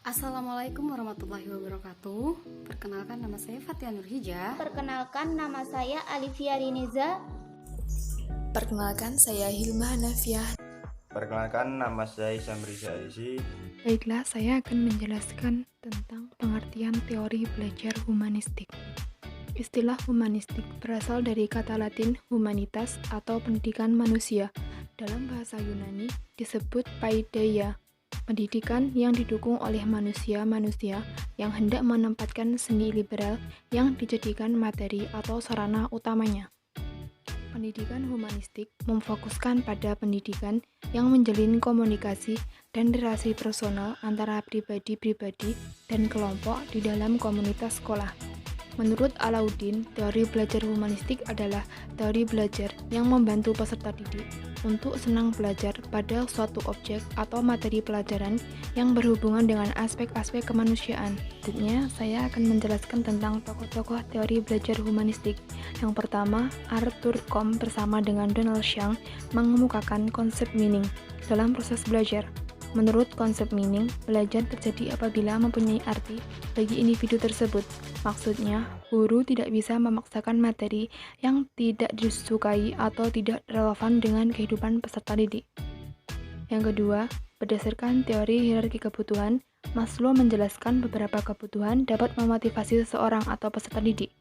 Assalamualaikum warahmatullahi wabarakatuh. Perkenalkan, nama saya Fatia Nurhija. Perkenalkan, nama saya Alifia Riniza. Perkenalkan, saya Hilma Hanafiah. Perkenalkan, nama saya Samriza Azizi. Baiklah, saya akan menjelaskan tentang pengertian teori belajar humanistik. Istilah humanistik berasal dari kata Latin humanitas atau pendidikan manusia. Dalam bahasa Yunani disebut paideia, pendidikan yang didukung oleh manusia-manusia yang hendak menempatkan seni liberal yang dijadikan materi atau sarana utamanya. Pendidikan humanistik memfokuskan pada pendidikan yang menjalin komunikasi dan relasi personal antara pribadi-pribadi dan kelompok di dalam komunitas sekolah. Menurut Alauddin, teori belajar humanistik adalah teori belajar yang membantu peserta didik untuk senang belajar pada suatu objek atau materi pelajaran yang berhubungan dengan aspek-aspek kemanusiaan. Selanjutnya, saya akan menjelaskan tentang tokoh-tokoh teori belajar humanistik. Yang pertama, Arthur Combe bersama dengan Donald Young mengemukakan konsep meaning dalam proses belajar. Menurut konsep meaning, belajar terjadi apabila mempunyai arti bagi individu tersebut. Maksudnya, guru tidak bisa memaksakan materi yang tidak disukai atau tidak relevan dengan kehidupan peserta didik. Yang kedua, berdasarkan teori hierarki kebutuhan, Maslow menjelaskan beberapa kebutuhan dapat memotivasi seseorang atau peserta didik.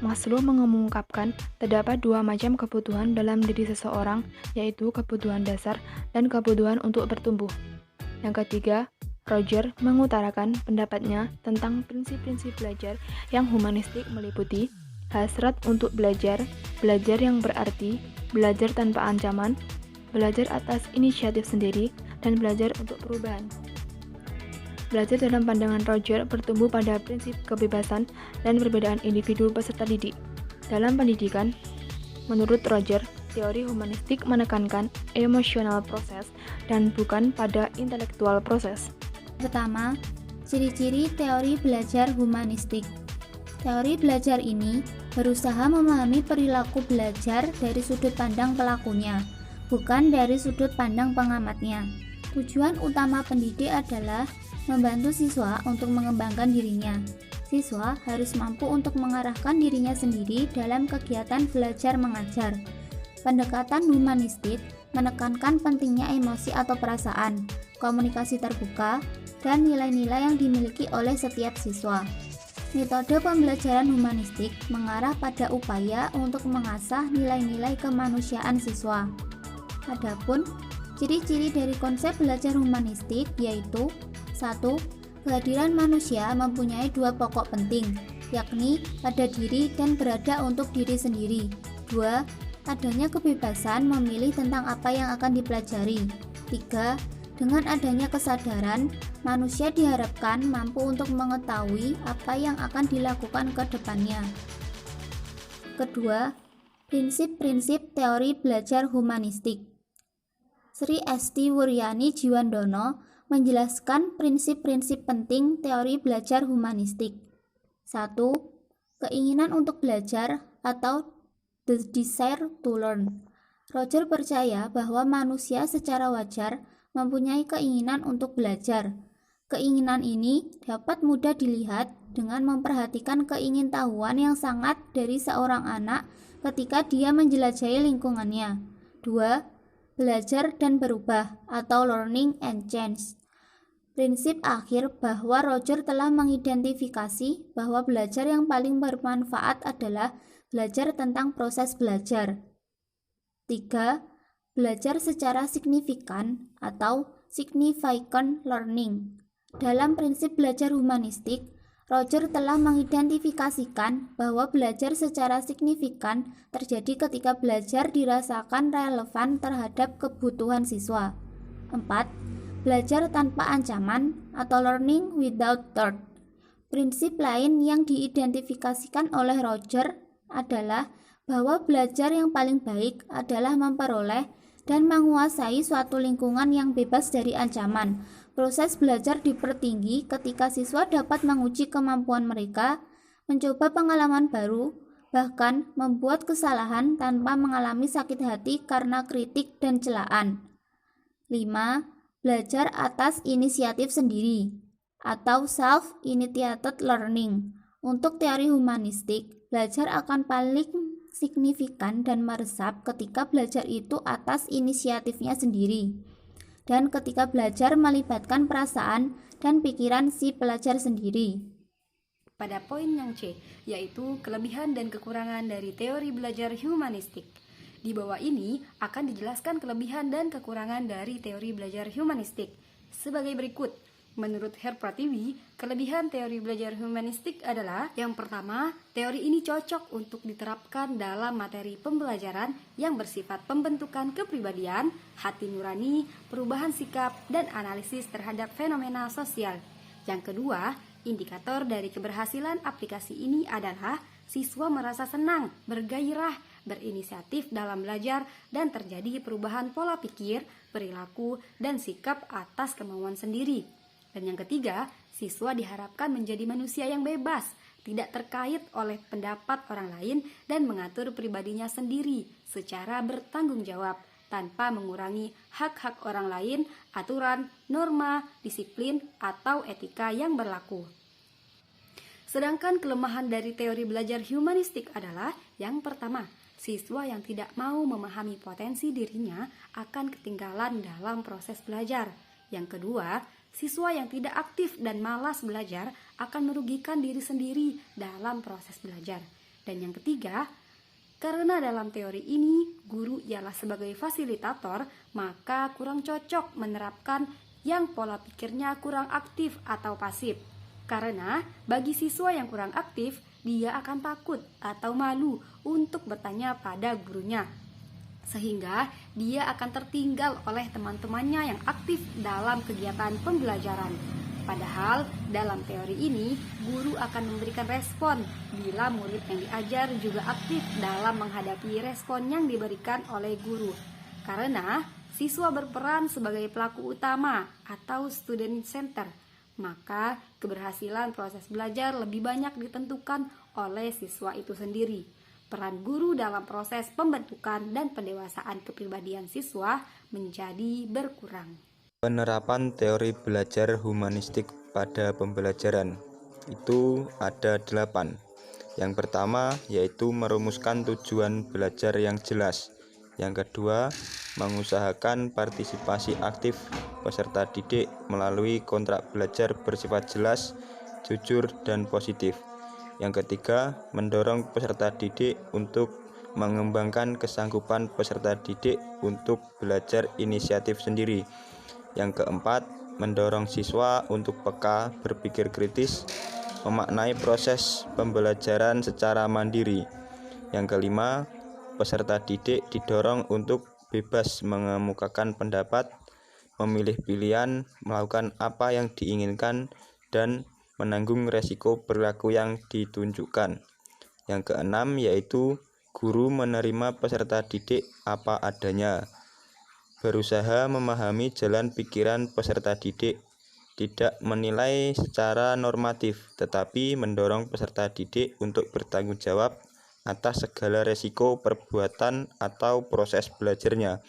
Maslow mengungkapkan terdapat dua macam kebutuhan dalam diri seseorang, yaitu kebutuhan dasar dan kebutuhan untuk bertumbuh. Yang ketiga, Roger mengutarakan pendapatnya tentang prinsip-prinsip belajar yang humanistik meliputi hasrat untuk belajar, belajar yang berarti, belajar tanpa ancaman, belajar atas inisiatif sendiri, dan belajar untuk perubahan. Belajar dalam pandangan Roger bertumbuh pada prinsip kebebasan dan perbedaan individu peserta didik. Dalam pendidikan, menurut Roger, teori humanistik menekankan emosional proses dan bukan pada intelektual proses. Pertama, ciri-ciri teori belajar humanistik. Teori belajar ini berusaha memahami perilaku belajar dari sudut pandang pelakunya, bukan dari sudut pandang pengamatnya. Tujuan utama pendidik adalah membantu siswa untuk mengembangkan dirinya. Siswa harus mampu untuk mengarahkan dirinya sendiri dalam kegiatan belajar mengajar. Pendekatan humanistik menekankan pentingnya emosi atau perasaan, komunikasi terbuka, dan nilai-nilai yang dimiliki oleh setiap siswa. Metode pembelajaran humanistik mengarah pada upaya untuk mengasah nilai-nilai kemanusiaan siswa. Adapun ciri-ciri dari konsep belajar humanistik yaitu 1. Kehadiran manusia mempunyai dua pokok penting, yakni pada diri dan berada untuk diri sendiri. 2. Adanya kebebasan memilih tentang apa yang akan dipelajari. 3. Dengan adanya kesadaran, manusia diharapkan mampu untuk mengetahui apa yang akan dilakukan ke depannya. Kedua, prinsip-prinsip teori belajar humanistik. Sri Esti Wuryani Jiwandono menjelaskan prinsip-prinsip penting teori belajar humanistik. 1. Keinginan untuk belajar atau the desire to learn. Roger percaya bahwa manusia secara wajar mempunyai keinginan untuk belajar. Keinginan ini dapat mudah dilihat dengan memperhatikan keingintahuan yang sangat dari seorang anak ketika dia menjelajahi lingkungannya. 2. Belajar dan berubah atau learning and change. Prinsip akhir bahwa Roger telah mengidentifikasi bahwa belajar yang paling bermanfaat adalah belajar tentang proses belajar. 3. Belajar secara signifikan atau significant learning. Dalam prinsip belajar humanistik, Roger telah mengidentifikasikan bahwa belajar secara signifikan terjadi ketika belajar dirasakan relevan terhadap kebutuhan siswa. 4. Belajar tanpa ancaman atau learning without threat. Prinsip lain yang diidentifikasikan oleh Roger adalah bahwa belajar yang paling baik adalah memperoleh dan menguasai suatu lingkungan yang bebas dari ancaman. Proses belajar dipertinggi ketika siswa dapat menguji kemampuan mereka, mencoba pengalaman baru, bahkan membuat kesalahan tanpa mengalami sakit hati karena kritik dan celaan. 5. Belajar atas inisiatif sendiri. atau self-initiated learning. Untuk teori humanistik, belajar akan paling signifikan dan meresap ketika belajar itu atas inisiatifnya sendiri, dan ketika belajar melibatkan perasaan dan pikiran si pelajar sendiri. Pada poin yang C, yaitu kelebihan dan kekurangan dari teori belajar humanistik. Di bawah ini akan dijelaskan kelebihan dan kekurangan dari teori belajar humanistik sebagai berikut. Menurut Her Pratiwi, kelebihan teori belajar humanistik adalah: yang pertama, teori ini cocok untuk diterapkan dalam materi pembelajaran yang bersifat pembentukan kepribadian, hati nurani, perubahan sikap, dan analisis terhadap fenomena sosial. Yang kedua, indikator dari keberhasilan aplikasi ini adalah siswa merasa senang, bergairah, berinisiatif dalam belajar, dan terjadi perubahan pola pikir, perilaku, dan sikap atas kemauan sendiri. Dan yang ketiga, siswa diharapkan menjadi manusia yang bebas, tidak terkait oleh pendapat orang lain, dan mengatur pribadinya sendiri secara bertanggung jawab, tanpa mengurangi hak-hak orang lain, aturan, norma, disiplin, atau etika yang berlaku. Sedangkan kelemahan dari teori belajar humanistik adalah: yang pertama, siswa yang tidak mau memahami potensi dirinya akan ketinggalan dalam proses belajar. Yang kedua, siswa yang tidak aktif dan malas belajar akan merugikan diri sendiri dalam proses belajar. Dan yang ketiga, karena dalam teori ini guru ialah sebagai fasilitator, maka kurang cocok menerapkan yang pola pikirnya kurang aktif atau pasif. Karena bagi siswa yang kurang aktif, dia akan takut atau malu untuk bertanya pada gurunya, sehingga dia akan tertinggal oleh teman-temannya yang aktif dalam kegiatan pembelajaran. Padahal dalam teori ini, guru akan memberikan respon bila murid yang diajar juga aktif dalam menghadapi respon yang diberikan oleh guru. Karena siswa berperan sebagai pelaku utama atau student center, maka keberhasilan proses belajar lebih banyak ditentukan oleh siswa itu sendiri. Peran guru dalam proses pembentukan dan pendewasaan kepribadian siswa menjadi berkurang. Penerapan teori belajar humanistik pada pembelajaran itu ada 8. Yang pertama yaitu merumuskan tujuan belajar yang jelas. Yang kedua, mengusahakan partisipasi aktif peserta didik melalui kontrak belajar bersifat jelas, jujur, dan positif. Yang ketiga, mendorong peserta didik untuk mengembangkan kesanggupan peserta didik untuk belajar inisiatif sendiri. Yang keempat, mendorong siswa untuk peka, berpikir kritis, memaknai proses pembelajaran secara mandiri. Yang kelima, peserta didik didorong untuk bebas mengemukakan pendapat, memilih pilihan, melakukan apa yang diinginkan, dan menanggung resiko perilaku yang ditunjukkan. Yang keenam yaitu guru menerima peserta didik apa adanya, berusaha memahami jalan pikiran peserta didik, tidak menilai secara normatif, tetapi mendorong peserta didik untuk bertanggung jawab atas segala resiko perbuatan atau proses belajarnya.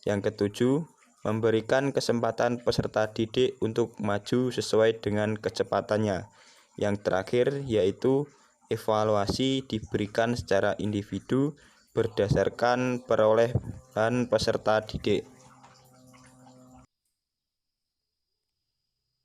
Yang ketujuh, memberikan kesempatan peserta didik untuk maju sesuai dengan kecepatannya. Yang terakhir yaitu evaluasi diberikan secara individu berdasarkan perolehan peserta didik.